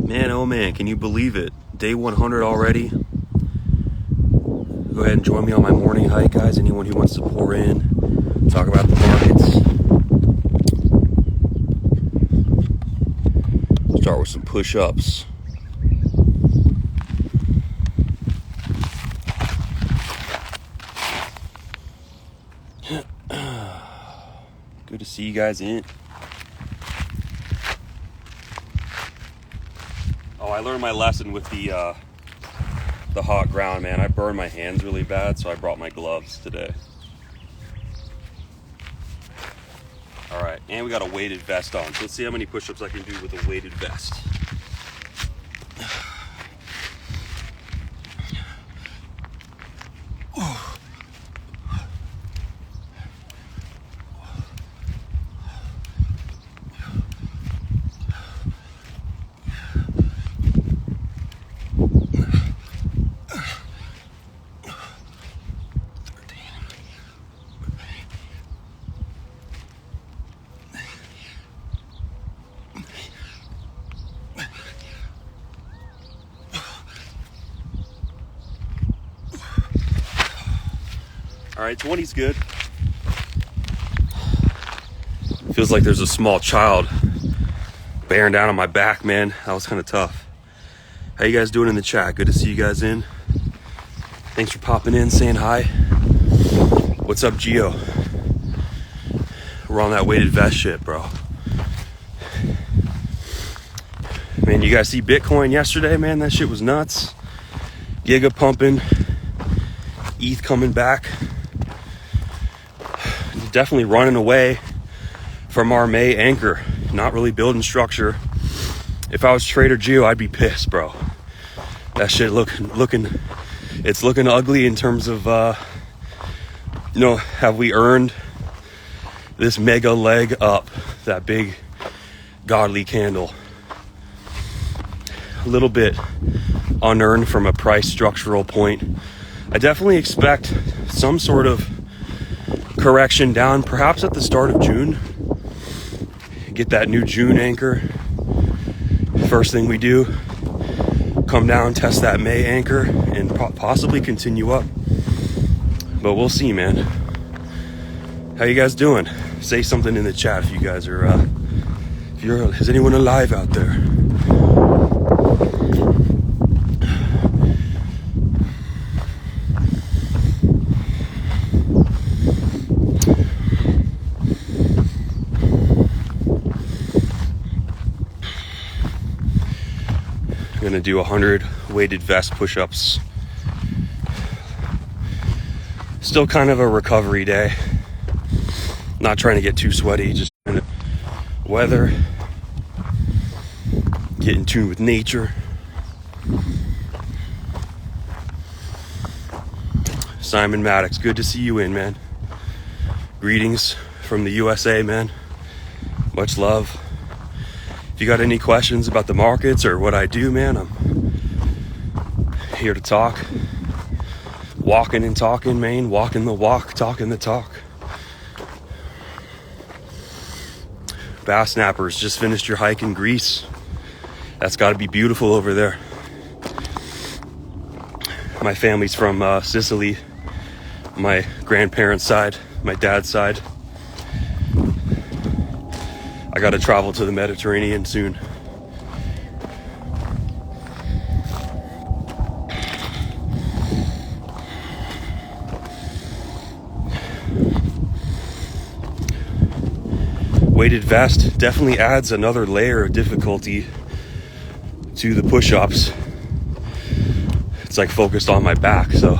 Man, oh man, can you believe it? Day 100 already. Go ahead and join me on my morning hike, guys. Anyone who wants to pour in, talk about the markets. Start with some push-ups. Good to see you guys in. Oh, I learned my lesson with the hot ground, man. I burned my hands really bad, so I brought my gloves today. All right, and we got a weighted vest on. So let's see how many push-ups I can do with a weighted vest. All right, 20's good. Feels like there's a small child bearing down on my back, man. That was kind of tough. How you guys doing in the chat? Good to see you guys in. Thanks for popping in, saying hi. What's up, Gio? We're on that weighted vest shit, bro. Man, you guys see Bitcoin yesterday, man? That shit was nuts. Giga pumping. ETH coming back. Definitely running away from our May anchor. Not really building structure. If I was Trader Geo, I'd be pissed, bro. That shit it's looking ugly in terms of, have we earned this mega leg up, that big godly candle? A little bit unearned from a price structural point. I definitely expect some sort of correction down, perhaps at the start of June. Get that new June anchor. First thing we do, come down, test that May anchor, and possibly continue up. But we'll see, man. How you guys doing? Say something in the chat if you guys are, is anyone alive out there? Gonna do 100 weighted vest push-ups. Still kind of a recovery day. Not trying to get too sweaty, just trying to weather, get in tune with nature. Simon Maddox, good to see you in, man. Greetings from the USA, man. Much love. If you got any questions about the markets or what I do, man, I'm here to talk. Walking and talking, man. Walking the walk, talking the talk. Bass snappers, just finished your hike in Greece. That's got to be beautiful over there. My family's from Sicily. My grandparents' side, my dad's side. I got to travel to the Mediterranean soon. Weighted vest definitely adds another layer of difficulty to the push-ups. It's like focused on my back, so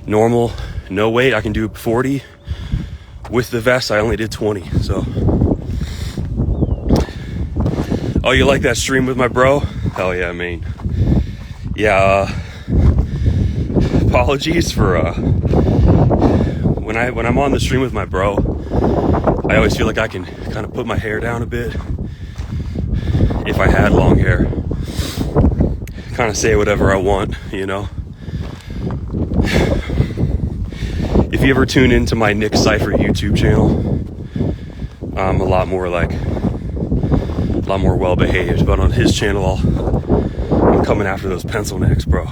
normal, no weight, I can do 40. With the vest, I only did 20, so. Oh, you like that stream with my bro? Hell yeah, man. Yeah, apologies for, when I'm on the stream with my bro, I always feel like I can kind of put my hair down a bit. If I had long hair. Kind of say whatever I want, you know? If you ever tune into my Nick Cypher YouTube channel, I'm a lot more like a lot more well behaved. But on his channel, I'm coming after those pencil necks, bro.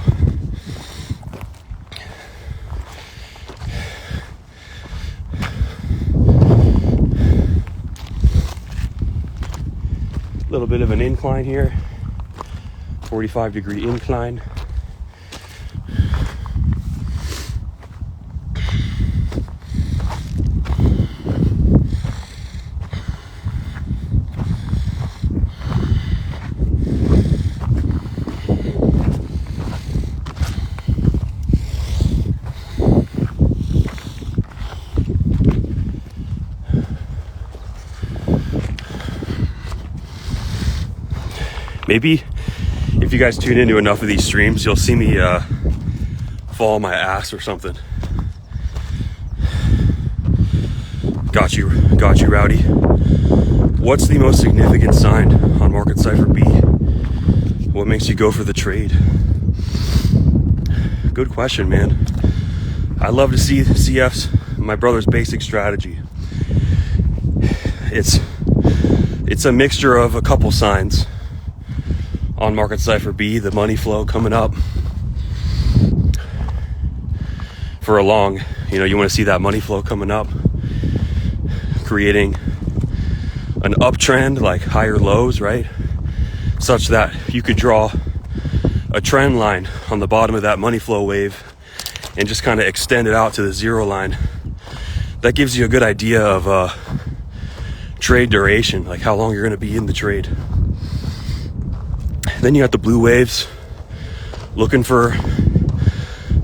A little bit of an incline here, 45-degree incline. Maybe if you guys tune into enough of these streams, you'll see me fall on my ass or something. Got you, Rowdy. What's the most significant sign on Market Cipher B? What makes you go for the trade? Good question, man. I love to see CF's, my brother's basic strategy. It's a mixture of a couple signs. On Market Cipher B, the money flow coming up for a long, you want to see that money flow coming up, creating an uptrend, like higher lows, right? Such that you could draw a trend line on the bottom of that money flow wave and just kind of extend it out to the zero line. That gives you a good idea of trade duration, like how long you're going to be in the trade. Then you got the blue waves looking for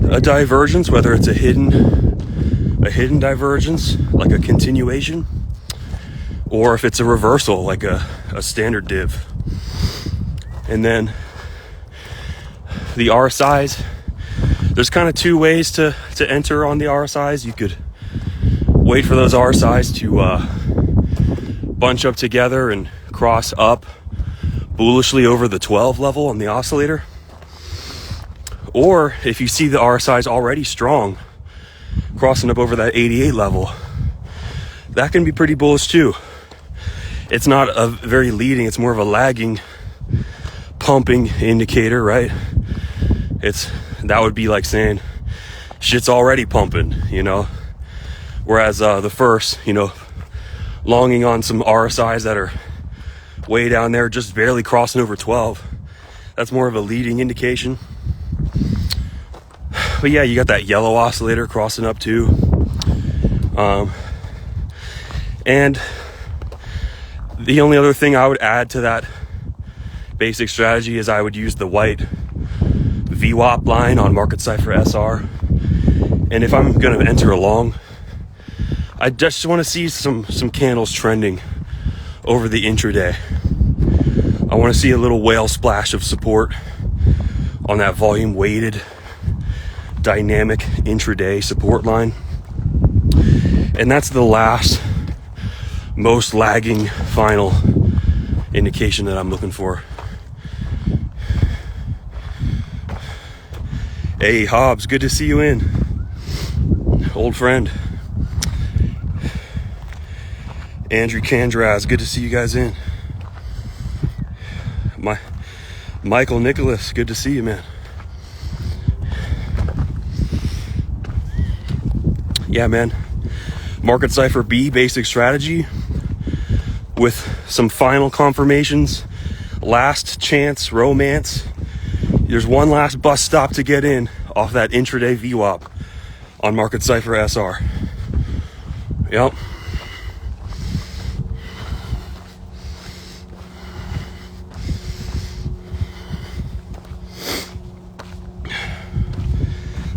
a divergence, whether it's a hidden divergence, like a continuation, or if it's a reversal, like a standard div. And then the RSIs, there's kind of two ways to enter on the RSIs. You could wait for those RSIs to bunch up together and cross up bullishly over the 12 level on the oscillator. Or if you see the RSI's already strong, crossing up over that 88 level, that can be pretty bullish too. It's not a very leading, it's more of a lagging pumping indicator, right? That would be like saying shit's already pumping, Whereas the first, longing on some RSI's that are way down there, just barely crossing over 12. That's more of a leading indication. But yeah, you got that yellow oscillator crossing up too. And the only other thing I would add to that basic strategy is I would use the white VWAP line on Market Cipher SR. And if I'm going to enter a long, I just want to see some candles trending over the intraday. I want to see a little whale splash of support on that volume weighted dynamic intraday support line. And that's the last most lagging final indication that I'm looking for. Hey Hobbs, good to see you in. Old friend. Andrew Kandraz, good to see you guys in. Michael Nicholas, good to see you, man. Yeah, man. Market Cipher B basic strategy with some final confirmations, last chance romance. There's one last bus stop to get in off that intraday VWAP on Market Cipher SR. Yep.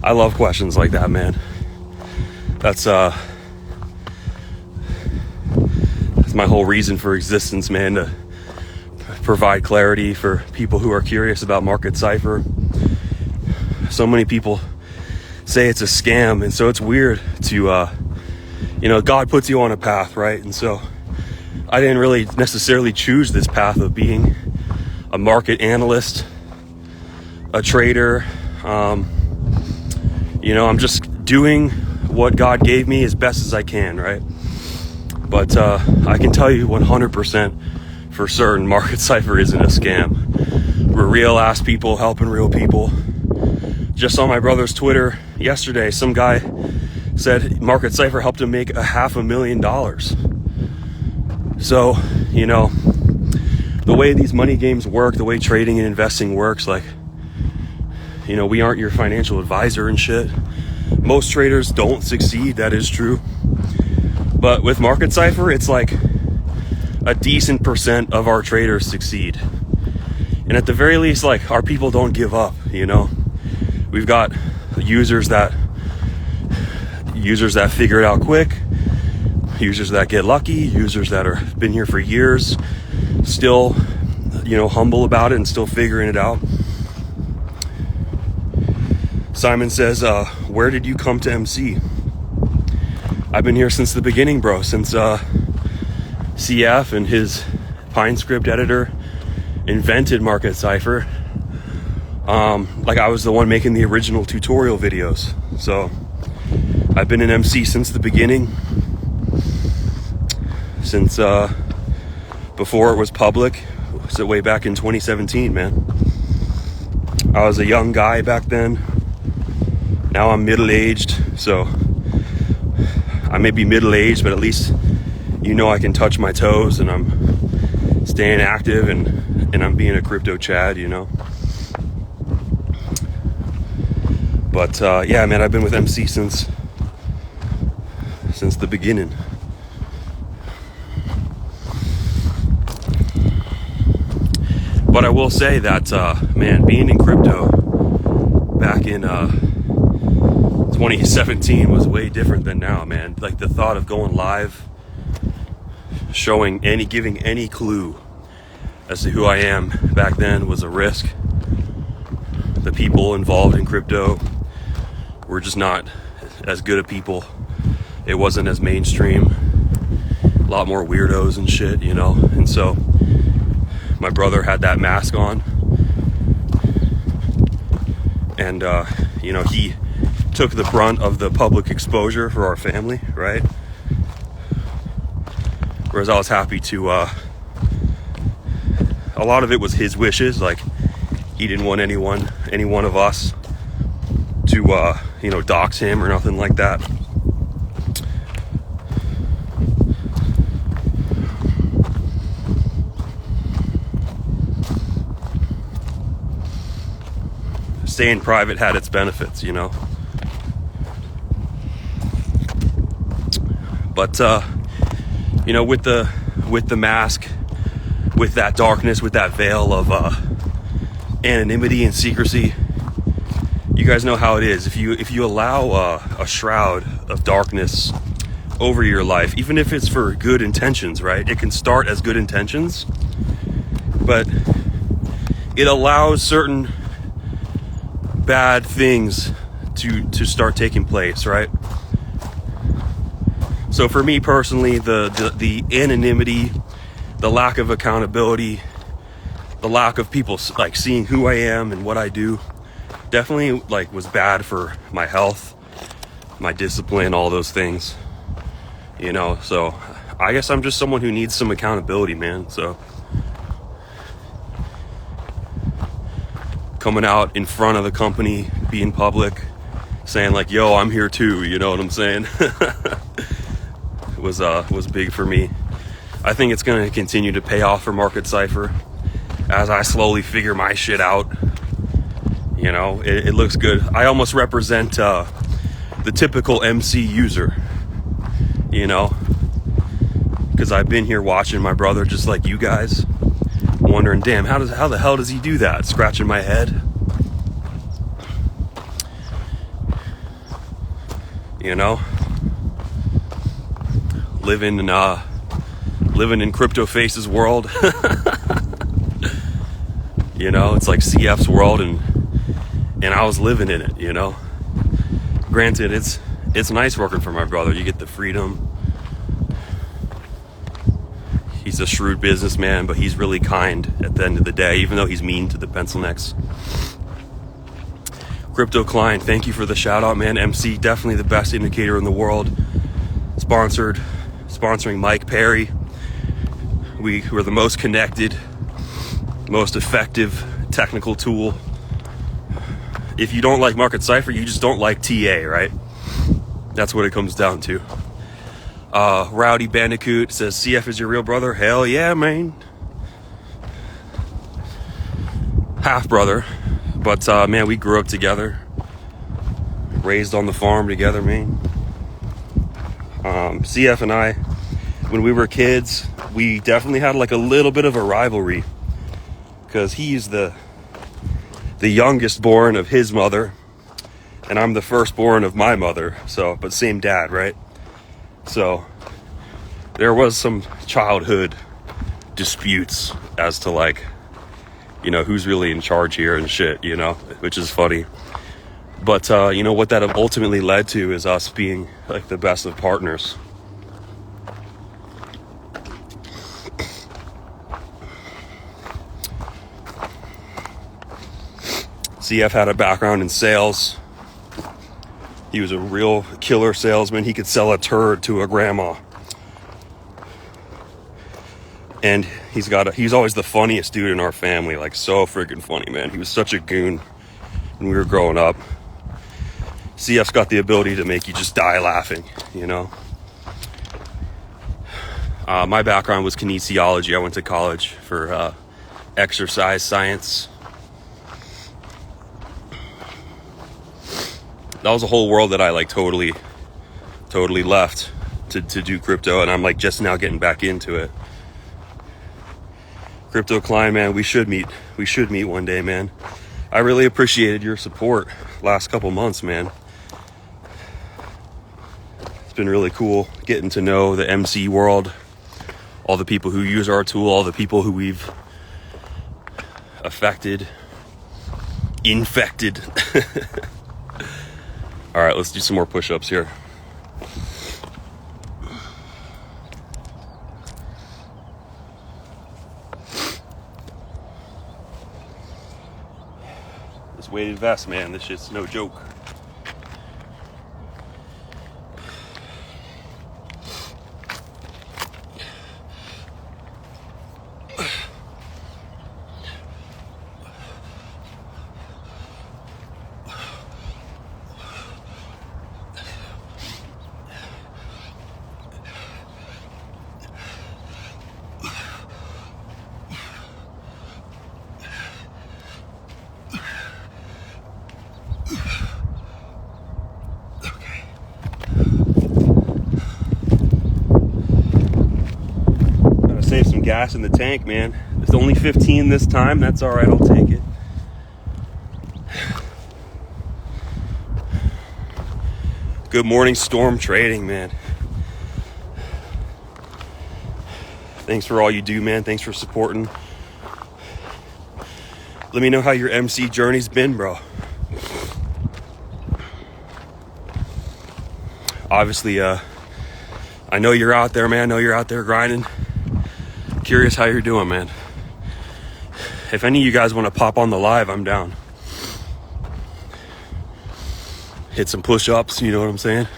I love questions like that, man. That's my whole reason for existence, man, to provide clarity for people who are curious about Market Cipher. So many people say it's a scam, and so it's weird to, God puts you on a path, right? And so I didn't really necessarily choose this path of being a market analyst, a trader. I'm just doing what God gave me as best as I can, right? But I can tell you 100% for certain, Market Cypher isn't a scam. We're real ass people helping real people. Just on my brother's Twitter yesterday, some guy said Market Cypher helped him make $500,000. So, you know, the way these money games work, the way trading and investing works, like, you know, we aren't your financial advisor and shit. Most traders don't succeed, that is true. But with Market Cypher, it's like a decent percent of our traders succeed. And at the very least, like, our people don't give up, you know. We've got users that figure it out quick, users that get lucky, users that are been here for years, still, you know, humble about it and still figuring it out. Simon says, where did you come to MC? I've been here since the beginning, bro, since CF and his PineScript editor invented Market Cypher. Like, I was the one making the original tutorial videos. So I've been an MC since the beginning, since before it was public. So way back in 2017, man. I was a young guy back then. Now I'm middle-aged, so I may be middle-aged, but at least, you know, I can touch my toes and I'm staying active and I'm being a crypto Chad, you know. But yeah, man, I've been with MC since the beginning. But I will say that, man, being in crypto back in 2017 was way different than now, man. Like, the thought of going live, giving any clue as to who I am back then was a risk. The people involved in crypto were just not as good of people. It wasn't as mainstream. A lot more weirdos and shit, you know. And so my brother had that mask on, and you know, he took the brunt of the public exposure for our family, right? Whereas I was happy to, a lot of it was his wishes. Like, he didn't want any one of us to, you know, dox him or nothing like that. Staying private had its benefits, you know. But you know, with the mask, with that darkness, with that veil of anonymity and secrecy, you guys know how it is. If you allow a shroud of darkness over your life, even if it's for good intentions, right? It can start as good intentions, but it allows certain bad things to start taking place, right? So for me personally, the anonymity, the lack of accountability, the lack of people like seeing who I am and what I do, definitely like was bad for my health, my discipline, all those things, you know. So I guess I'm just someone who needs some accountability, man. So coming out in front of the company, being public, saying like, yo, I'm here too, you know what I'm saying? was big for me. I think it's going to continue to pay off for Market Cypher as I slowly figure my shit out. You know, it looks good. I almost represent the typical MC user, you know, because I've been here watching my brother just like you guys, wondering, damn, how the hell does he do that? Scratching my head. You know, living in Crypto Face's world. You know, it's like CF's world, and I was living in it, you know. Granted, it's nice working for my brother. You get the freedom. He's a shrewd businessman, but he's really kind at the end of the day, even though he's mean to the pencil necks. Crypto Klein, thank you for the shout out, man. MC, definitely the best indicator in the world. Sponsoring Mike Perry. we're the most connected, most effective technical tool. If you don't like Market Cipher, you just don't like TA, right? That's what it comes down to. Rowdy Bandicoot says, CF is your real brother? Hell yeah, man. Half brother. But man, we grew up together. Raised on the farm together, man. CF and I, when we were kids, we definitely had like a little bit of a rivalry. Because he's the youngest born of his mother, and I'm the firstborn of my mother, so, but same dad, right? So there was some childhood disputes as to like, you know, who's really in charge here and shit, you know, which is funny. But you know what that ultimately led to is us being like the best of partners. CF had a background in sales. He was a real killer salesman. He could sell a turd to a grandma. And he's always the funniest dude in our family. Like, so freaking funny, man. He was such a goon when we were growing up. CF's got the ability to make you just die laughing, you know. My background was kinesiology. I went to college for exercise science. That was a whole world that I like totally left to do crypto, and I'm like just now getting back into it. Crypto Klein, man, we should meet one day, man. I really appreciated your support last couple months, man. It's been really cool getting to know the MC world, all the people who use our tool, all the people who we've infected. All right, let's do some more push-ups here. This weighted vest, man, this shit's no joke. Save some gas in the tank, man. It's only 15 this time. That's all right, I'll take it. Good morning, Storm Trading, man. Thanks for all you do, man. Thanks for supporting. Let me know how your MC journey's been, bro. Obviously, I know you're out there, man. I know you're out there grinding. Curious how you're doing, man. If any of you guys want to pop on the live, I'm down. Hit some push-ups, you know what I'm saying?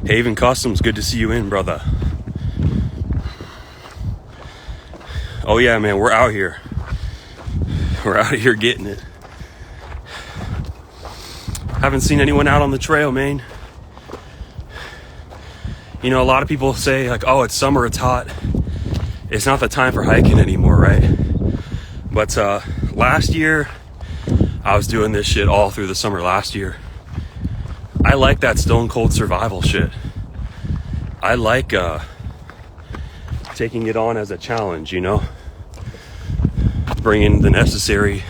Haven Customs, good to see you in, brother. Oh yeah, man, we're out here. We're out here getting it. Haven't seen anyone out on the trail, man. You know, a lot of people say like, oh, it's summer, it's hot. It's not the time for hiking anymore, right? But last year, I was doing this shit all through the summer last year. I like that stone cold survival shit. I like taking it on as a challenge, you know? Bringing the necessary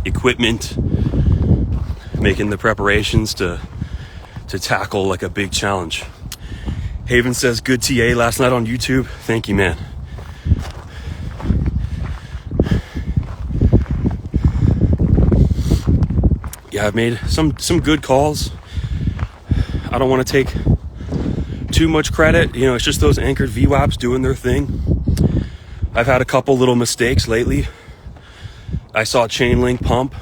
equipment, making the preparations to tackle like a big challenge. Haven says, good TA last night on YouTube. Thank you, man. Yeah, I've made some good calls. I don't want to take too much credit. You know, it's just those anchored VWAPs doing their thing. I've had a couple little mistakes lately. I saw Chainlink pump.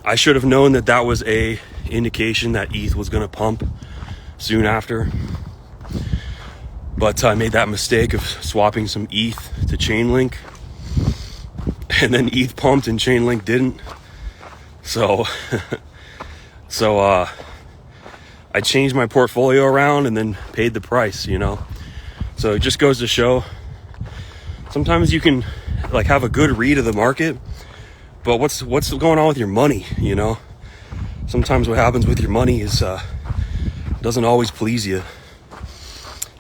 I should have known that that was a indication that ETH was going to pump soon after. But I made that mistake of swapping some ETH to Chainlink. And then ETH pumped and Chainlink didn't. So I changed my portfolio around and then paid the price, you know. So it just goes to show, sometimes you can like have a good read of the market, but what's going on with your money, you know? Sometimes what happens with your money is doesn't always please you.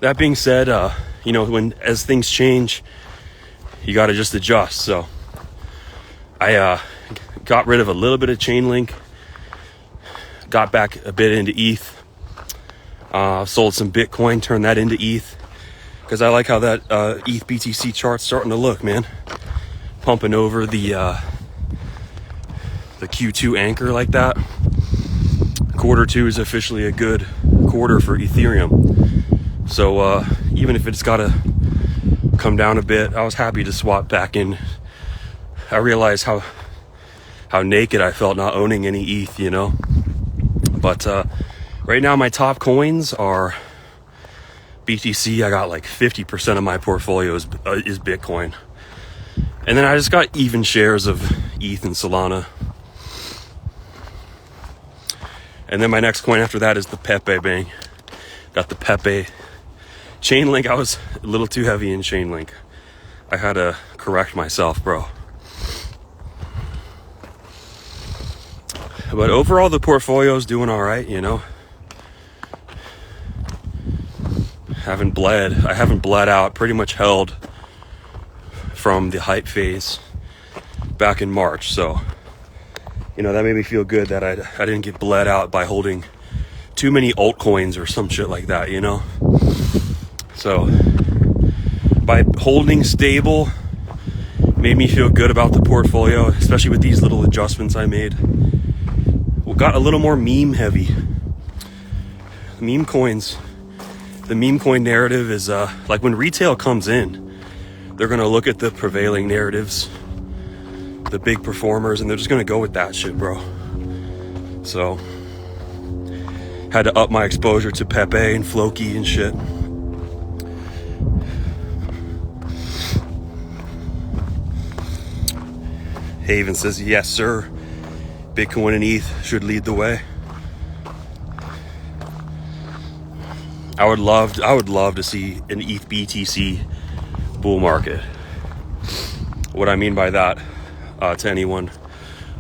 That being said, you know, as things change, you got to just adjust. So I got rid of a little bit of Chainlink, got back a bit into ETH, sold some Bitcoin, turned that into ETH, because I like how that ETH BTC chart's starting to look, man. Pumping over the Q2 anchor like that. Quarter 2 is officially a good quarter for Ethereum. So even if it's got to come down a bit, I was happy to swap back in. I realized how naked I felt not owning any ETH, you know. But right now my top coins are BTC. I got like 50% of my portfolio is Bitcoin. And then I just got even shares of ETH and Solana. And then my next coin after that is the Pepe, bang. Got the Pepe. Chainlink, I was a little too heavy in Chainlink. I had to correct myself, bro. But overall, the portfolio's doing all right, you know. I haven't bled out, pretty much held from the hype phase back in March. So, you know, that made me feel good that I didn't get bled out by holding too many altcoins or some shit like that, you know. So by holding stable made me feel good about the portfolio, especially with these little adjustments I made. We got a little more meme heavy. Meme coins, the meme coin narrative is like when retail comes in, they're gonna look at the prevailing narratives, the big performers, and they're just gonna go with that shit, bro. So had to up my exposure to Pepe and Floki and shit. Haven says, yes, sir. Bitcoin and ETH should lead the way. I would love to see an ETH BTC bull market. What I mean by that, to anyone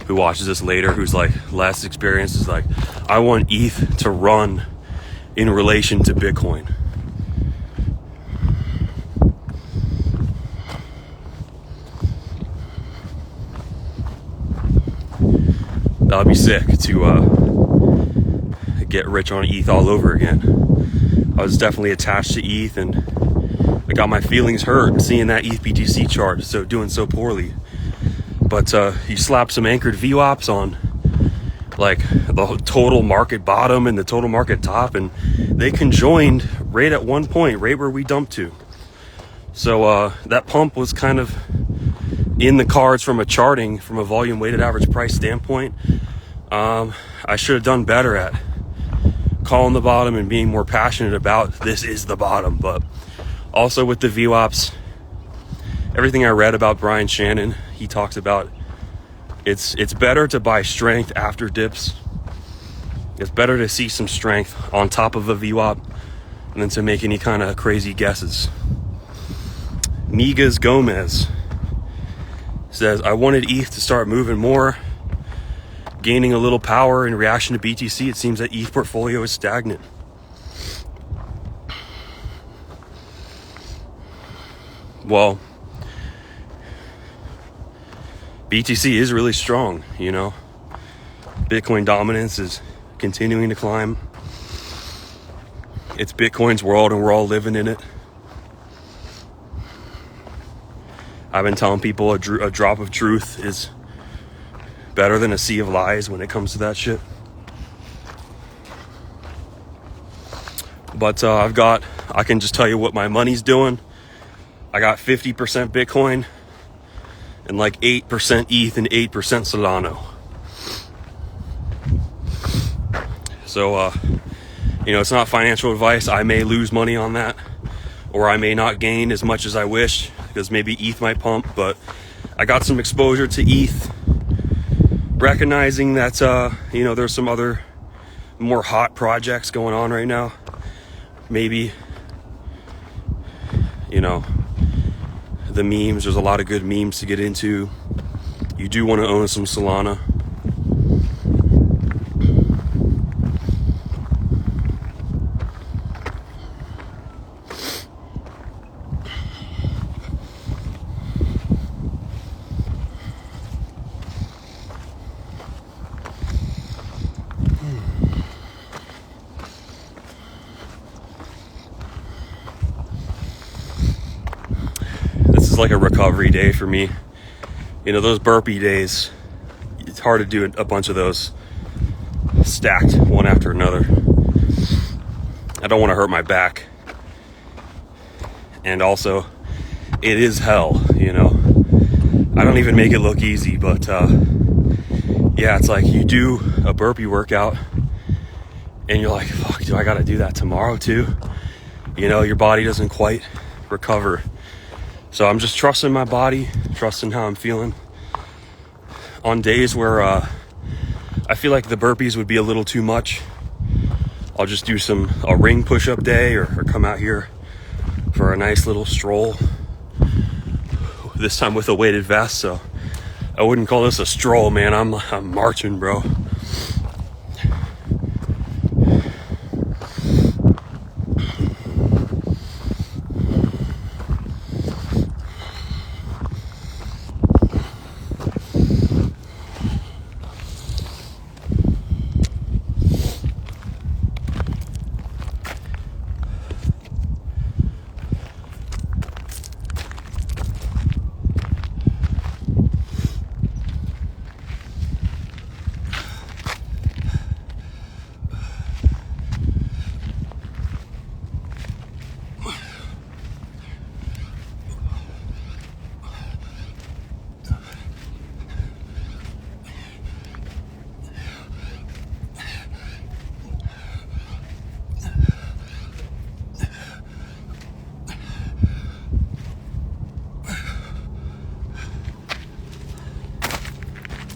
who watches this later, who's like less experienced, is like, I want ETH to run in relation to Bitcoin. That'd be sick to get rich on ETH all over again. I was definitely attached to ETH, and I got my feelings hurt seeing that ETH BTC chart doing so poorly. But you slap some anchored VWAPs on like the total market bottom and the total market top, and they conjoined right at one point, right where we dumped to. So that pump was kind of in the cards from a volume weighted average price standpoint. I should have done better at calling the bottom and being more passionate about this is the bottom. But also with the VWAPs, everything I read about Brian Shannon, he talks about it's better to buy strength after dips. It's better to see some strength on top of a VWAP than to make any kind of crazy guesses. Migas Gomez says, I wanted ETH to start moving more, gaining a little power in reaction to BTC. It seems that ETH portfolio is stagnant. Well, BTC is really strong, you know. Bitcoin dominance is continuing to climb. It's Bitcoin's world and we're all living in it. I've been telling people a drop of truth is better than a sea of lies when it comes to that shit. But I can just tell you what my money's doing. I got 50% Bitcoin and like 8% ETH and 8% Solana. So, it's not financial advice. I may lose money on that, or I may not gain as much as I wish, because maybe ETH might pump, but I got some exposure to ETH, recognizing that, there's some other more hot projects going on right now. Maybe, the memes, there's a lot of good memes to get into. You do want to own some Solana. This is like a recovery day for me. Those burpee days, it's hard to do a bunch of those stacked one after another. I don't want to hurt my back. And also, it is hell, I don't even make it look easy, but it's like you do a burpee workout and you're like, fuck, do I gotta do that tomorrow too? Your body doesn't quite recover. So I'm just trusting my body, trusting how I'm feeling. On days where I feel like the burpees would be a little too much, I'll just do a ring push-up day or come out here for a nice little stroll. This time with a weighted vest, so I wouldn't call this a stroll, man. I'm marching, bro.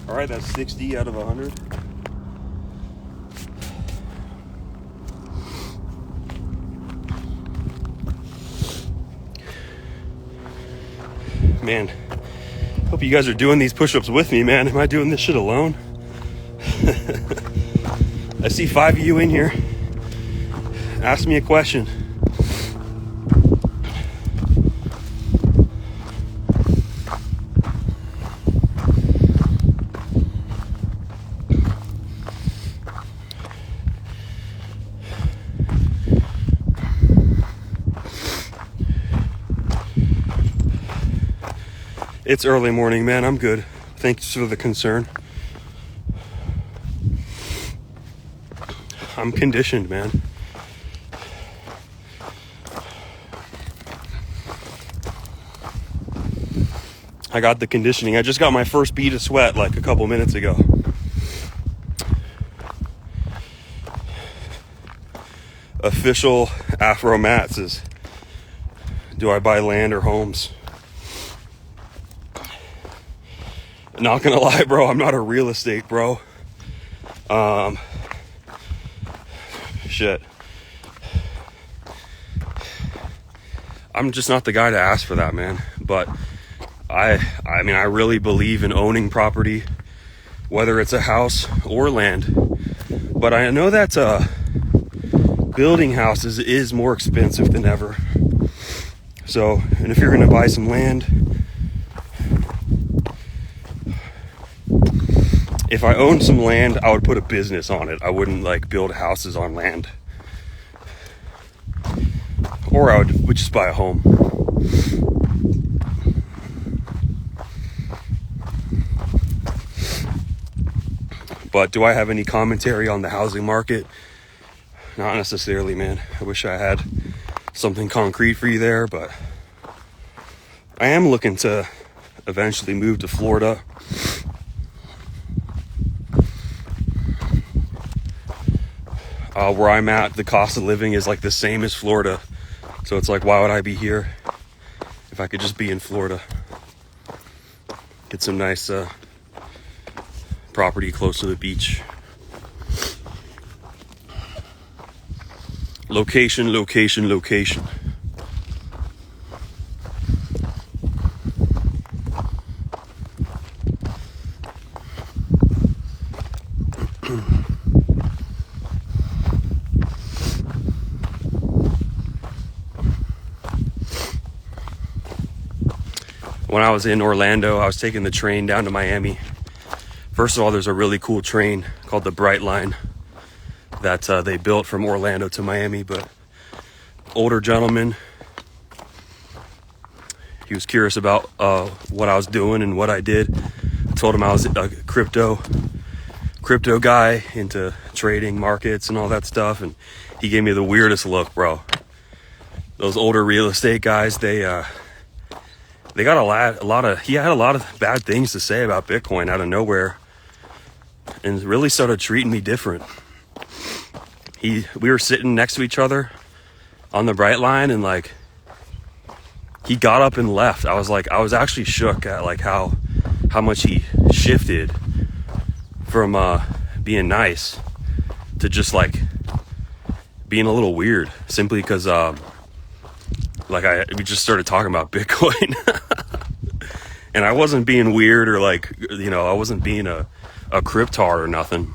All right, that's 60 out of 100. Man, hope you guys are doing these push-ups with me, man. Am I doing this shit alone? I see 5 of you in here. Ask me a question. It's early morning, man. I'm good. Thanks for the concern. I'm conditioned, man. I got the conditioning. I just got my first bead of sweat like a couple minutes ago. Official Afro Mats is, do I buy land or homes? Not gonna lie, bro, I'm not a real estate bro. Shit. I'm just not the guy to ask for that, man. But I mean, I really believe in owning property, whether it's a house or land. But I know that building houses is more expensive than ever. So, and if you're gonna buy some land, if I owned some land, I would put a business on it. I wouldn't like build houses on land. Or I would just buy a home. But do I have any commentary on the housing market? Not necessarily, man. I wish I had something concrete for you there, but I am looking to eventually move to Florida. Where I'm at, the cost of living is like the same as Florida. So it's like, why would I be here if I could just be in Florida? Get some nice property close to the beach. Location, location, location. When I was in Orlando, I was taking the train down to Miami. First of all, there's a really cool train called the Bright Line that they built from Orlando to Miami. But older gentleman, he was curious about what I was doing and what I did. I told him I was a crypto guy into trading markets and all that stuff, and he gave me the weirdest look, bro. Those older real estate guys, they got he had a lot of bad things to say about Bitcoin out of nowhere, and really started treating me different. We were sitting next to each other on the Bright Line, and like, he got up and left. I was actually shook at like how much he shifted from being nice to just like being a little weird, simply because we just started talking about Bitcoin. And I wasn't being weird or like, I wasn't being a cryptard or nothing.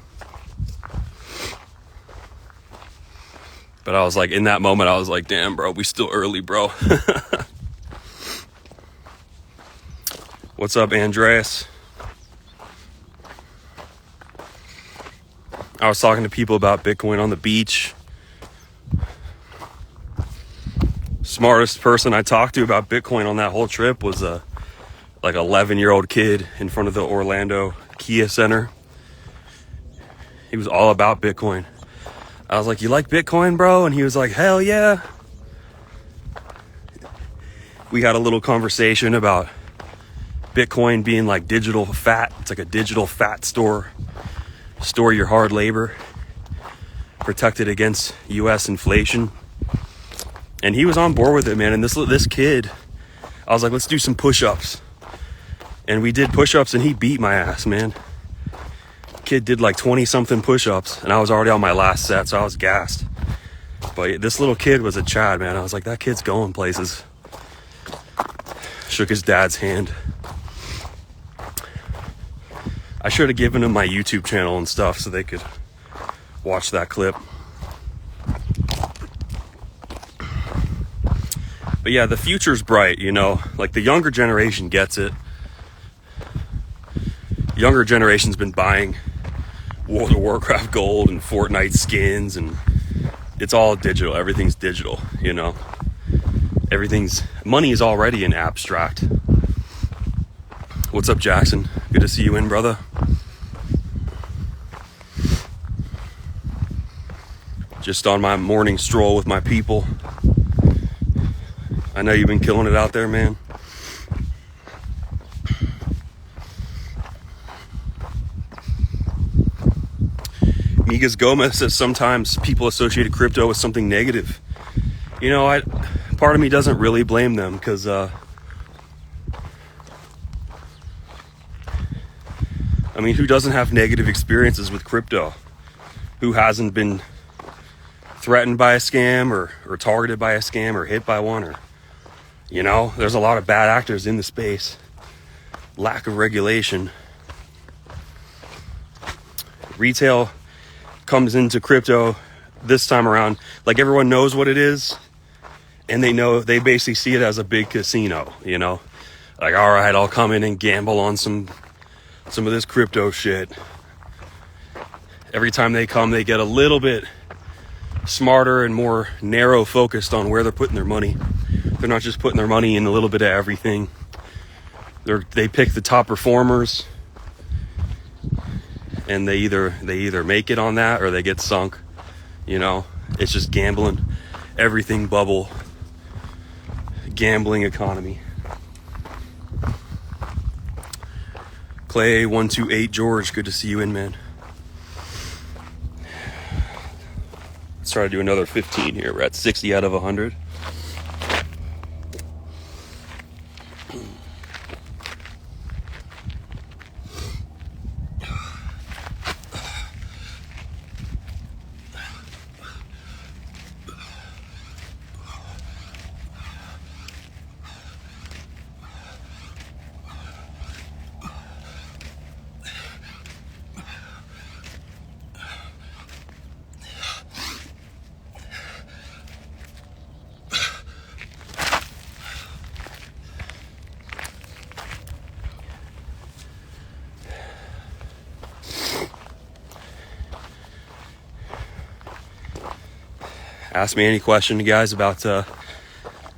But I was like, in that moment, I was like, damn, bro, we still early, bro. What's up, Andreas? I was talking to people about Bitcoin on the beach. Smartest person I talked to about Bitcoin on that whole trip was a 11-year-old kid in front of the Orlando Kia Center. He was all about Bitcoin. I was like, you like Bitcoin, bro? And he was like, hell yeah. We had a little conversation about Bitcoin being like digital fat. It's like a digital fat store. Store your hard labor. Protect it against US inflation. And he was on board with it, man. And this kid, I was like, let's do some push-ups. And we did push-ups, and he beat my ass, man. Kid did like 20-something push-ups, and I was already on my last set, so I was gassed. But this little kid was a Chad, man. I was like, that kid's going places. Shook his dad's hand. I should have given him my YouTube channel and stuff so they could watch that clip. But yeah, the future's bright, like the younger generation gets it. Younger generation's been buying World of Warcraft gold and Fortnite skins, and it's all digital. Everything's digital, money is already an abstract. What's up, Jackson? Good to see you in, brother. Just on my morning stroll with my people. I know you've been killing it out there, man. Migas Gomez says sometimes people associate crypto with something negative. Part of me doesn't really blame them, because who doesn't have negative experiences with crypto? Who hasn't been threatened by a scam or targeted by a scam or hit by one? Or there's a lot of bad actors in the space. Lack of regulation. Retail comes into crypto this time around, like everyone knows what it is, and they basically see it as a big casino, like, all right, I'll come in and gamble on some of this crypto shit. Every time they come, they get a little bit smarter and more narrow focused on where they're putting their money. They're not just putting their money in a little bit of everything. They pick the top performers, and they either make it on that or they get sunk. It's just gambling. Everything bubble. Gambling economy. Clay 128 George, good to see you in, man. Let's try to do another 15 here. We're at 60 out of 100. Ask me any question, you guys, about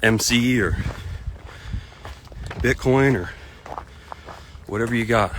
MC or Bitcoin or whatever you got.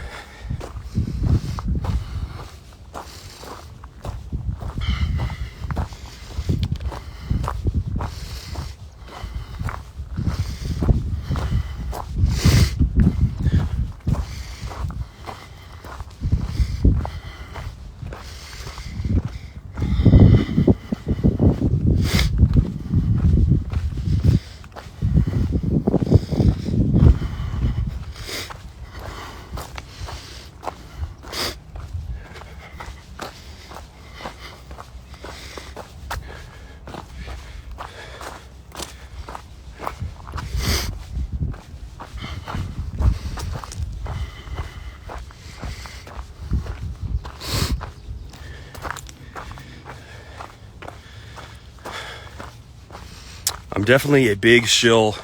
I'm definitely a big shill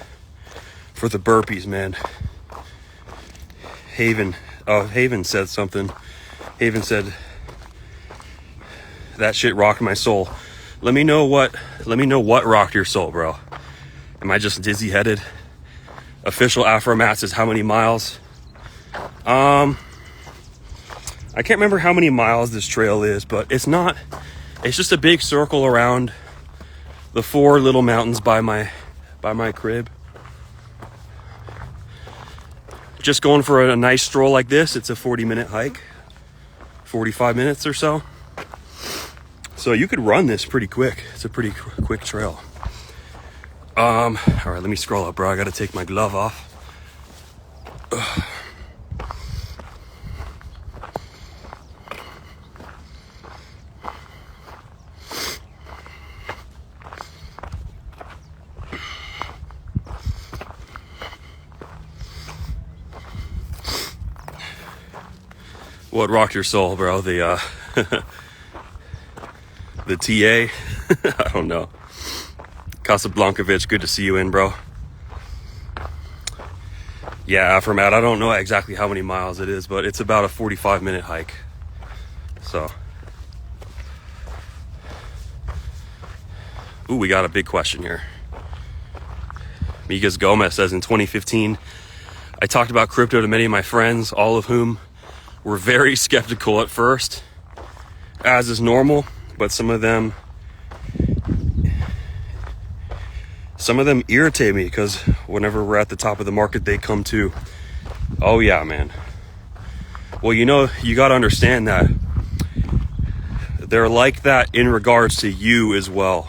for the burpees, man. Haven said something. Haven said that shit rocked my soul. Let me know what rocked your soul, bro. Am I just dizzy headed? Official Afromats is how many miles? I can't remember how many miles this trail is, but it's just a big circle around the 4 little mountains by my crib. Just going for a nice stroll like this, it's a 40-minute hike, 45 minutes or so. So you could run this pretty quick. It's a pretty quick trail. All right, let me scroll up, bro. I gotta take my glove off. Ugh. What rocked your soul, bro? The TA? I don't know. Casablankovic, good to see you in, bro. Yeah, Afromat, I don't know exactly how many miles it is, but it's about a 45-minute hike. So. Ooh, we got a big question here. Migas Gomez says, in 2015, I talked about crypto to many of my friends, all of whom were very skeptical at first, as is normal, but some of them irritate me because whenever we're at the top of the market, they come to, oh yeah, man. Well, you got to understand that they're like that in regards to you as well.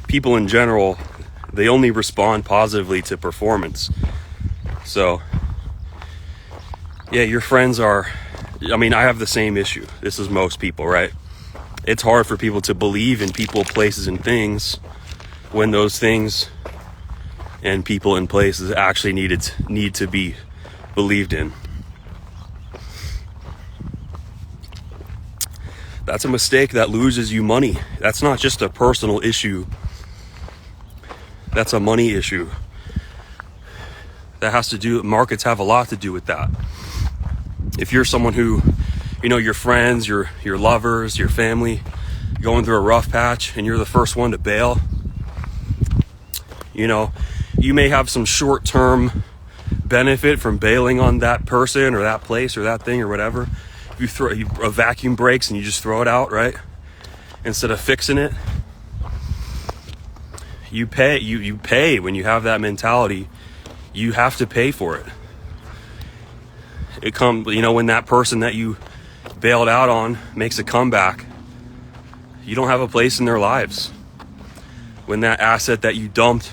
People in general, they only respond positively to performance. So, yeah, your friends I have the same issue. This is most people, right? It's hard for people to believe in people, places, and things when those things and people and places actually need to be believed in. That's a mistake that loses you money. That's not just a personal issue. That's a money issue. Markets have a lot to do with that. If you're someone who, your friends, your lovers, your family, going through a rough patch and you're the first one to bail, you may have some short-term benefit from bailing on that person or that place or that thing or whatever. If a vacuum breaks and you just throw it out, right? Instead of fixing it, you pay when you have that mentality. You have to pay for it. When that person that you bailed out on makes a comeback, you don't have a place in their lives. When that asset that you dumped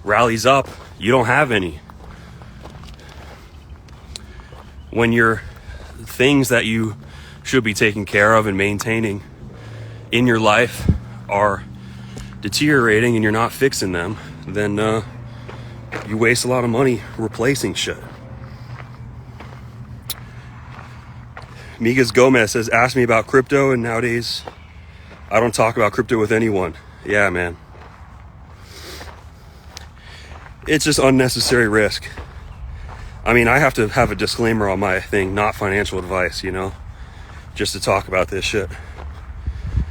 rallies up, you don't have any. When your things that you should be taking care of and maintaining in your life are deteriorating and you're not fixing them, then you waste a lot of money replacing shit. Migas Gomez says, ask me about crypto, and nowadays I don't talk about crypto with anyone. Yeah, man. It's just unnecessary risk. I mean, I have to have a disclaimer on my thing, not financial advice, just to talk about this shit.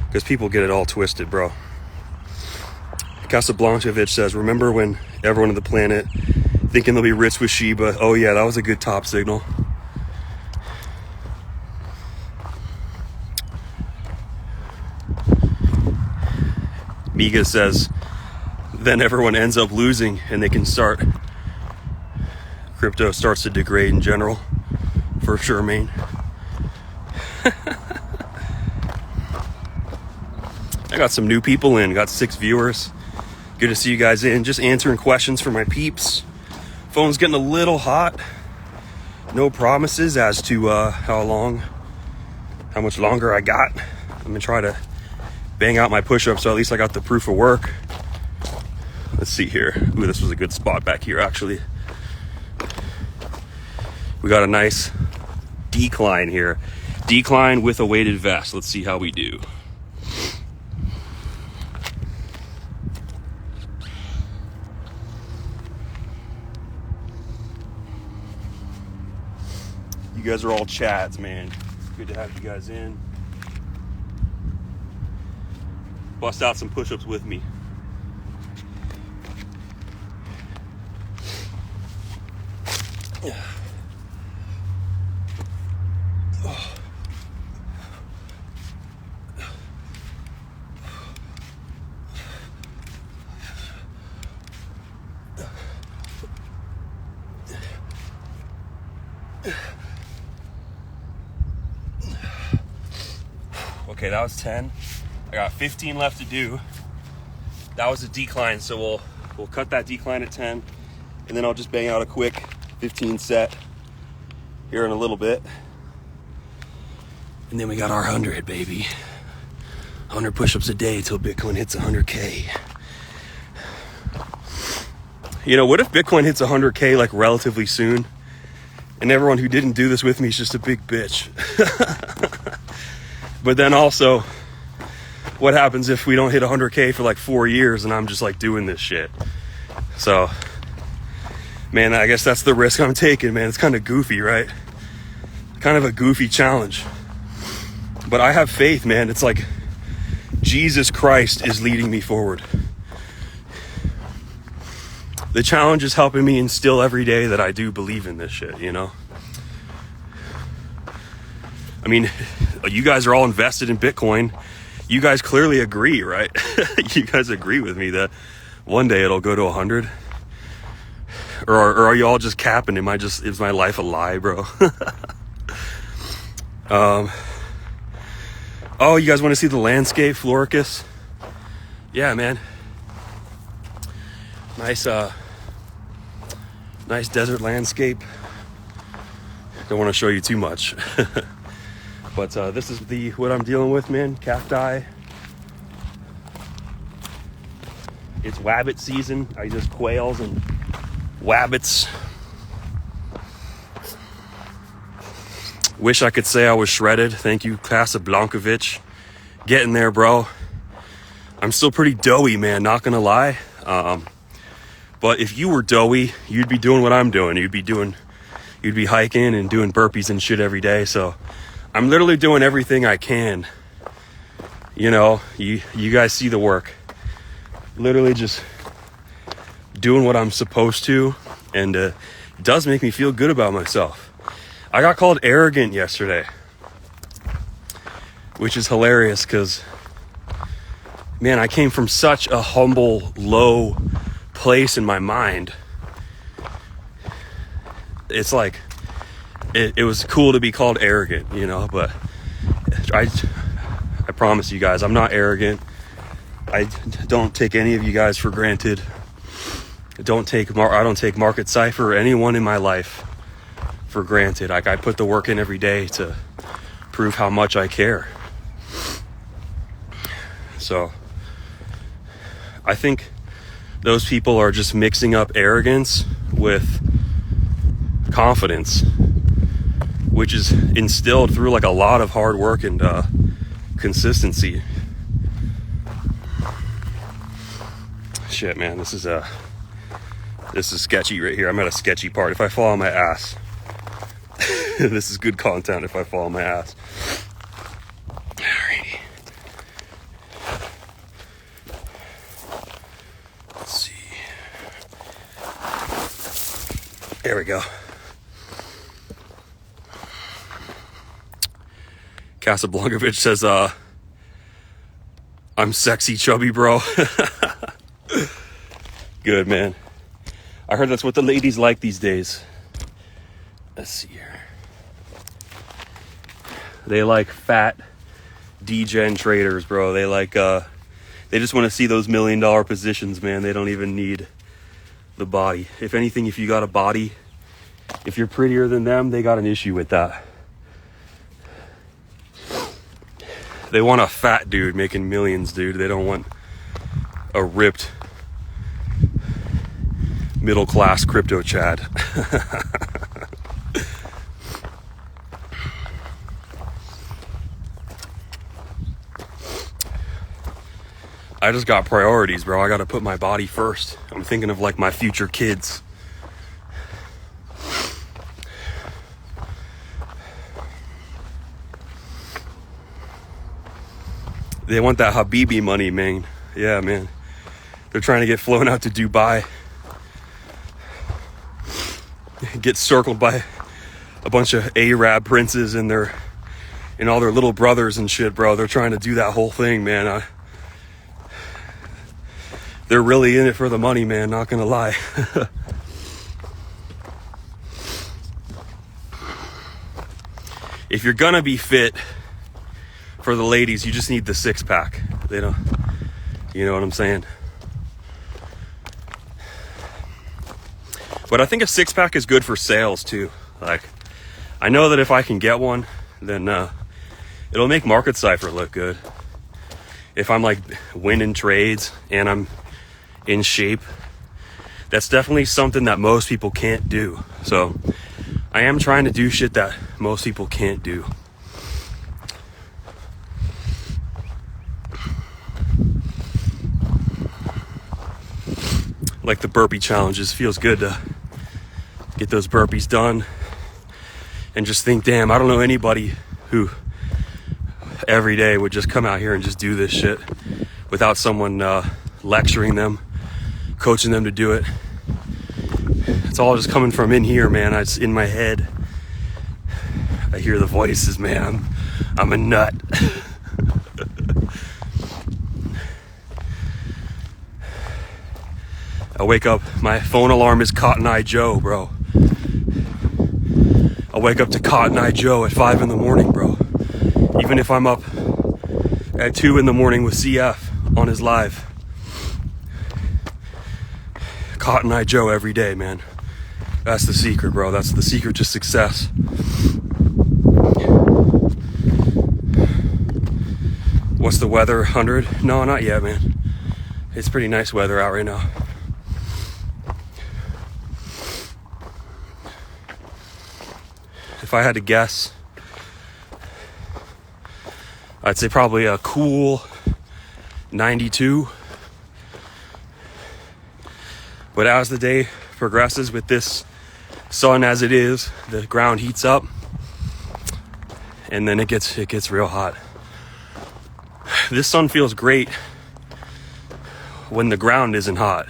Because people get it all twisted, bro. Casablancovich says, remember when everyone on the planet thinking they'll be rich with Shiba? Oh yeah, that was a good top signal. Miga says, then everyone ends up losing and crypto starts to degrade in general. For sure, man. I got some new people in, got 6 viewers. Good to see you guys in, just answering questions for my peeps. Phone's getting a little hot. No promises as to how much longer I got. I'm gonna try to bang out my push-ups, so at least I got the proof of work. Let's see here. Ooh, this was a good spot back here, actually. We got a nice decline here. Decline with a weighted vest. Let's see how we do. You guys are all chads, man. Good to have you guys in. Bust out some push-ups with me. Okay, that was 10. I got 15 left to do. That was a decline, so we'll cut that decline at 10, and then I'll just bang out a quick 15 set here in a little bit. And then we got our 100, baby. 100 push-ups a day till Bitcoin hits 100K. What if Bitcoin hits 100K like relatively soon, and everyone who didn't do this with me is just a big bitch? But then also, what happens if we don't hit 100K for like 4 years and I'm just like doing this shit? So, man, I guess that's the risk I'm taking, man. It's kind of goofy, right? Kind of a goofy challenge. But I have faith, man. It's like Jesus Christ is leading me forward. The challenge is helping me instill every day that I do believe in this shit, I mean, you guys are all invested in Bitcoin. You guys clearly agree, right? You guys agree with me that one day it'll go to 100? Or are you all just capping? Is my life a lie, bro? Oh, you guys want to see the landscape, Floricus? Yeah, man. Nice desert landscape. Don't want to show you too much. But this is what I'm dealing with, man. Cacti. It's wabbit season. I just quails and wabbits. Wish I could say I was shredded. Thank you, Casablancovich. Getting there, bro. I'm still pretty doughy, man. Not gonna lie. But if you were doughy, you'd be doing what I'm doing. You'd be hiking and doing burpees and shit every day. So I'm literally doing everything I can. You guys see the work. Literally just doing what I'm supposed to. And it does make me feel good about myself. I got called arrogant yesterday, which is hilarious because, man, I came from such a humble, low place in my mind. It's like, it was cool to be called arrogant, you know, but I promise you guys, I'm not arrogant. I don't take any of you guys for granted. I don't take Market Cypher or anyone in my life for granted. Like, I put the work in every day to prove how much I care. So I think those people are just mixing up arrogance with confidence, which is instilled through like a lot of hard work and consistency. Shit, man, this is sketchy right here. I'm at a sketchy part. If I fall on my ass, this is good content. If I fall on my ass. Alrighty. Let's see. There we go. Casablankovic says, I'm sexy chubby, bro. Good, man. I heard that's what the ladies like these days. Let's see here. They like fat degen traders, bro. They like, they just want to see those $1 million positions, man. They don't even need the body. If anything, if you got a body, if you're prettier than them, they got an issue with that. They want a fat dude making millions, dude. They don't want a ripped middle class crypto Chad. I just got priorities, bro. I gotta put my body first. I'm thinking of like my future kids. They want that Habibi money, man. Yeah, man. They're trying to get flown out to Dubai. Get circled by a bunch of Arab princes and all their little brothers and shit, bro. They're trying to do that whole thing, man. They're really in it for the money, man. Not gonna lie. If you're gonna be fit for the ladies, you just need the six-pack. They don't, you know what I'm saying? But I think a six-pack is good for sales too. Like, I know that if I can get one, then it'll make Market Cypher look good. If I'm like winning trades and I'm in shape, that's definitely something that most people can't do. So I am trying to do shit that most people can't do. Like the burpee challenges. Feels good to get those burpees done and just think, damn, I don't know anybody who every day would just come out here and just do this shit without someone lecturing them, coaching them to do it. It's all just coming from in here, man. It's in my head. I hear the voices, man. I'm a nut. I wake up, my phone alarm is Cotton Eye Joe, bro. I wake up to Cotton Eye Joe at 5 in the morning, bro. Even if I'm up at 2 in the morning with CF on his live. Cotton Eye Joe every day, man. That's the secret, bro. That's the secret to success. What's the weather? 100? No, not yet, man. It's pretty nice weather out right now. If I had to guess, I'd say probably a cool 92. But as the day progresses with this sun as it is, the ground heats up and then it gets real hot. This sun feels great when the ground isn't hot.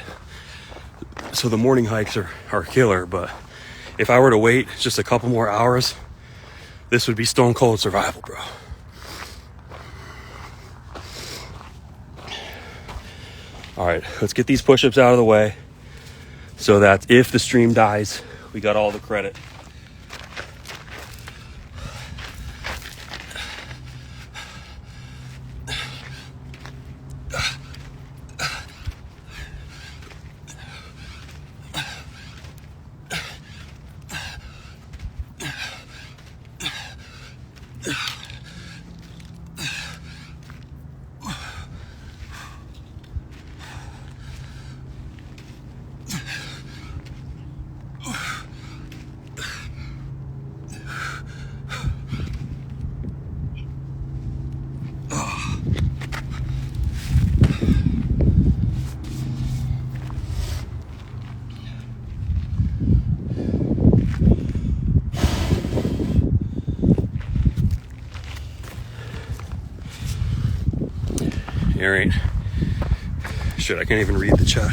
So the morning hikes are killer, but if I were to wait just a couple more hours, this would be stone cold survival, bro. All right, let's get these push-ups out of the way so that if the stream dies, we got all the credit. All right. Shit, I can't even read the chat.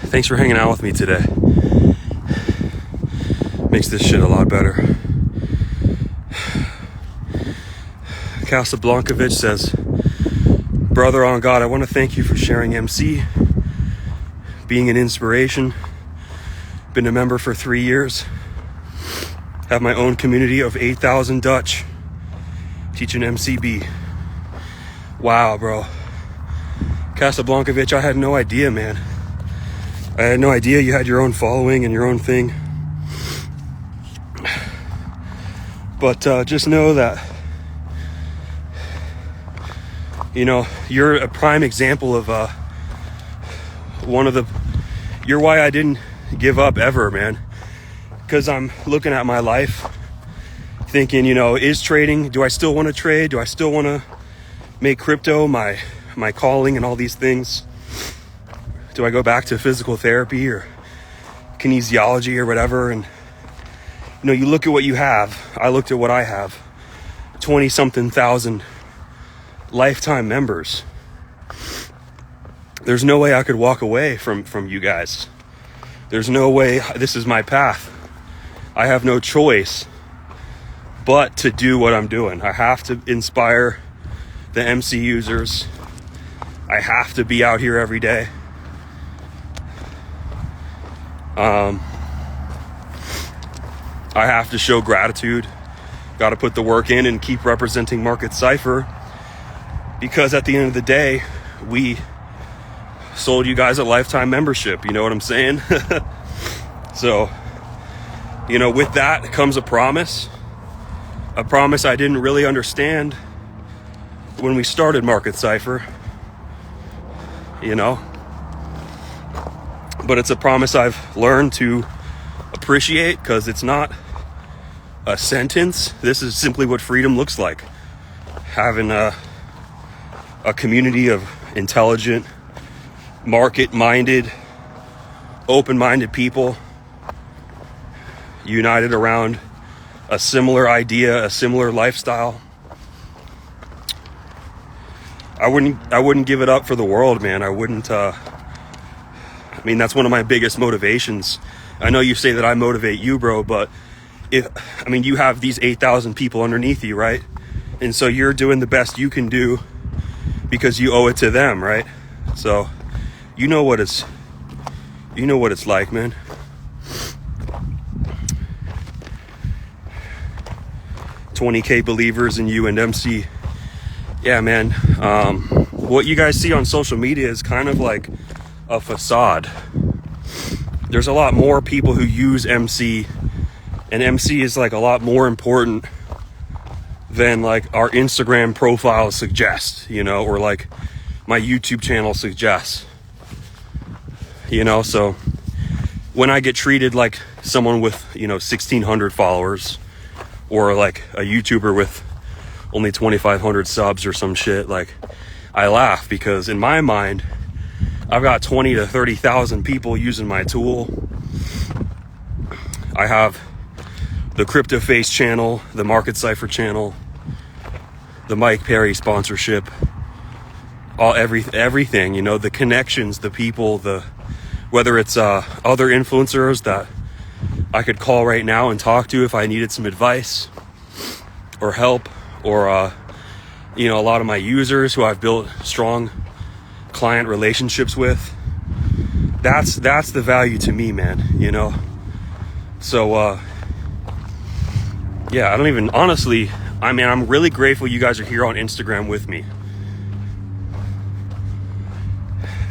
Thanks for hanging out with me today. Makes this shit a lot better. Casablankovic says, brother on God, I want to thank you for sharing MC, being an inspiration. Been a member for 3 years. Have my own community of 8,000 Dutch. Teaching MCB. Wow, bro. Casablankovic, I had no idea, man. I had no idea you had your own following and your own thing. But just know that, you know, you're a prime example of you're why I didn't give up ever, man. Because I'm looking at my life thinking, you know, is trading, do I still want to trade? Do I still want to make crypto my calling and all these things? Do I go back to physical therapy or kinesiology or whatever? And, you know, you look at what you have. I looked at what I have. 20-something thousand lifetime members. There's no way I could walk away from you guys. There's no way. This is my path. I have no choice but to do what I'm doing. I have to inspire the MC users. I have to be out here every day. I have to show gratitude. Got to put the work in and keep representing Market Cypher, because at the end of the day, we sold you guys a lifetime membership. You know what I'm saying? So, you know, with that comes a promise I didn't really understand when we started Market Cypher, you know, but it's a promise I've learned to appreciate, because it's not a sentence. This is simply what freedom looks like. Having a community of intelligent, market-minded, open-minded people united around a similar idea, a similar lifestyle. I wouldn't give it up for the world, man. I wouldn't. I mean, that's one of my biggest motivations. I know you say that I motivate you, bro, but you have these 8,000 people underneath you, right? And so you're doing the best you can do because you owe it to them, right? So you know what it's like, man. $20,000 believers in you and MC. Yeah, man. What you guys see on social media is kind of like a facade. There's a lot more people who use MC, and MC is like a lot more important than like our Instagram profile suggests, you know, or like my YouTube channel suggests, you know. So when I get treated like someone with, you know, 1,600 followers, or like a YouTuber with only 2,500 subs or some shit, like, I laugh, because in my mind, I've got 20 to 30,000 people using my tool. I have the Crypto Face channel, the Market Cypher channel, the Mike Perry sponsorship, everything, you know, the connections, the people, whether it's other influencers that I could call right now and talk to if I needed some advice or help, or a lot of my users who I've built strong client relationships with. That's the value to me, man, So yeah, I'm really grateful you guys are here on Instagram with me,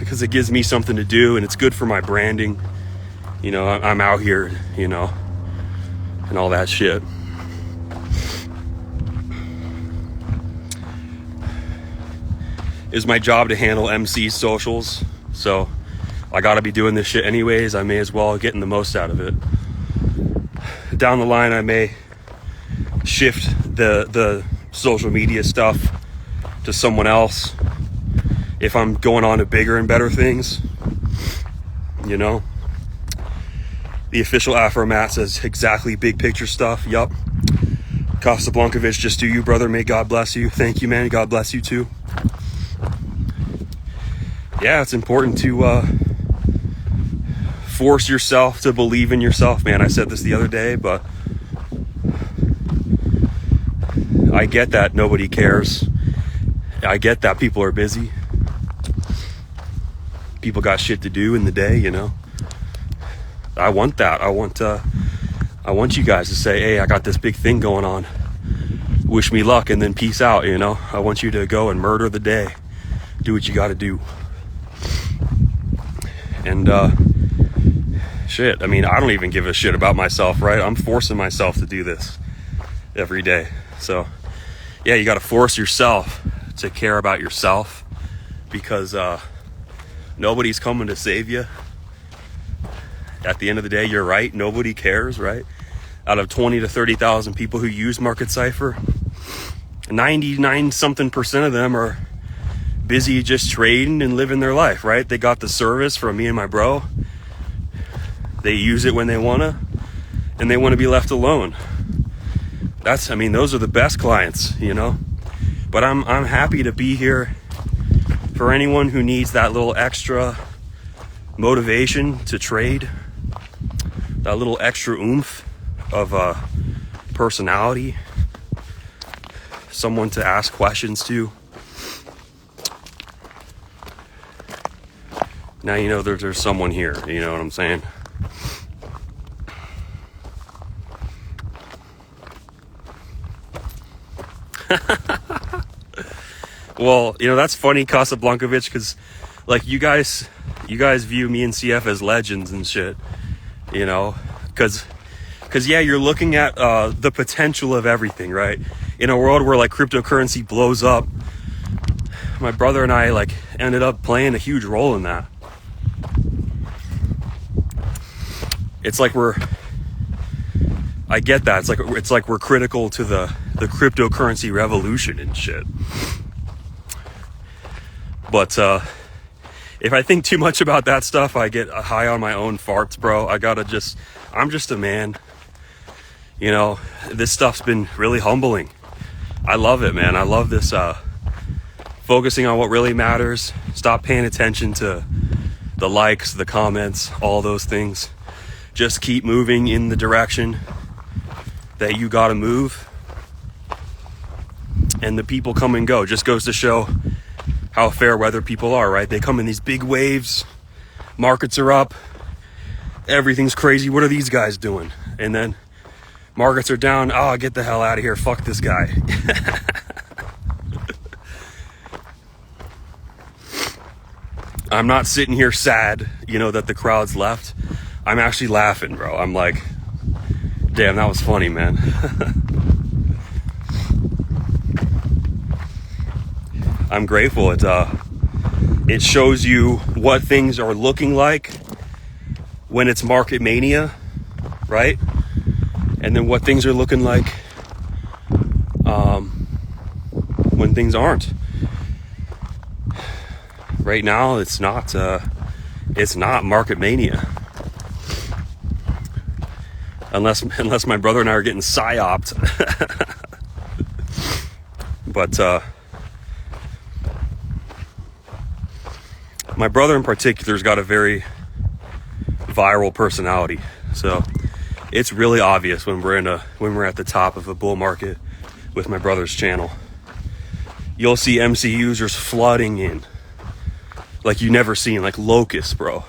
because it gives me something to do and it's good for my branding. I'm out here, and all that shit. It's my job to handle MC socials, so I gotta be doing this shit anyways. I may as well get the most out of it. Down the line, I may shift the social media stuff to someone else if I'm going on to bigger and better things. The official Afromat says exactly big picture stuff. Yup. Casablankovic, just do you, brother. May God bless you. Thank you, man. God bless you too. Yeah, it's important to force yourself to believe in yourself, man. I said this the other day, but I get that nobody cares. I get that people are busy. People got shit to do in the day, I want that. I want you guys to say, hey, I got this big thing going on. Wish me luck and then peace out, I want you to go and murder the day. Do what you got to do. And shit, I don't even give a shit about myself, right? I'm forcing myself to do this every day. So yeah, you got to force yourself to care about yourself, because nobody's coming to save you. At the end of the day, you're right. Nobody cares, right? Out of 20 to 30,000 people who use Market Cipher, 99 something percent of them are busy just trading and living their life, right? They got the service from me and my bro. They use it when they wanna, and they want to be left alone. Those are the best clients, But I'm happy to be here for anyone who needs that little extra motivation to trade, that little extra oomph of personality, someone to ask questions to. Now there's someone here, you know what I'm saying? Well, that's funny, Casablankovic, because you guys view me and CF as legends and shit, because yeah, you're looking at the potential of everything, right? In a world where cryptocurrency blows up, my brother and I ended up playing a huge role in that. I get that. It's like we're critical to the cryptocurrency revolution and shit. But if I think too much about that stuff, I get high on my own farts, bro. I'm just a man. This stuff's been really humbling. I love it, man. I love this focusing on what really matters. Stop paying attention to the likes, the comments, all those things. Just keep moving in the direction that you gotta move. And the people come and go. Just goes to show how fair weather people are, right? They come in these big waves. Markets are up. Everything's crazy. What are these guys doing? And then markets are down. Oh, get the hell out of here. Fuck this guy. I'm not sitting here sad, that the crowd's left. I'm actually laughing, bro. I'm like, damn, that was funny, man. I'm grateful. It shows you what things are looking like when it's market mania, right? And then what things are looking like when things aren't. Right now, it's not market mania. Unless my brother and I are getting psyoped. But my brother in particular's got a very viral personality. So it's really obvious when we're at the top of a bull market with my brother's channel. You'll see MC users flooding in like you never seen, like locusts, bro.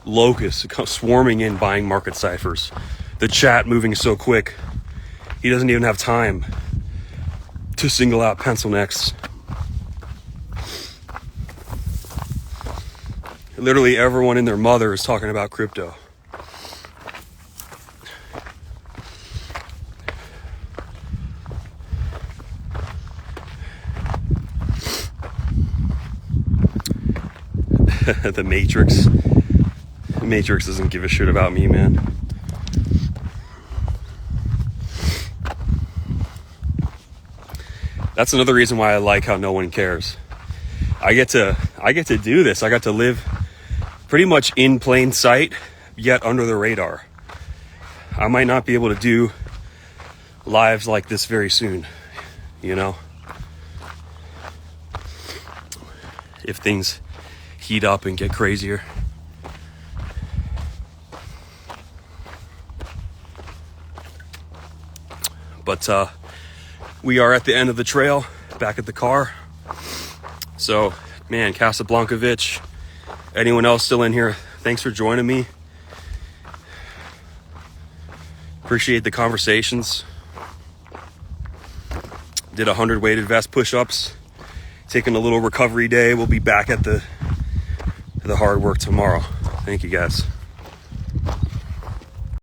Locusts swarming in, buying market ciphers. The chat moving so quick, he doesn't even have time to single out pencil necks. Literally everyone and their mother is talking about crypto. The Matrix. The Matrix doesn't give a shit about me, man. That's another reason why I like how no one cares. I get to do this. I got to live pretty much in plain sight, yet under the radar. I might not be able to do lives like this very soon, you know? If things heat up and get crazier. But we are at the end of the trail, back at the car. So, man, Casablancovic, anyone else still in here, thanks for joining me. Appreciate the conversations. Did 100 weighted vest push-ups. Taking a little recovery day. We'll be back at the hard work tomorrow. Thank you, guys.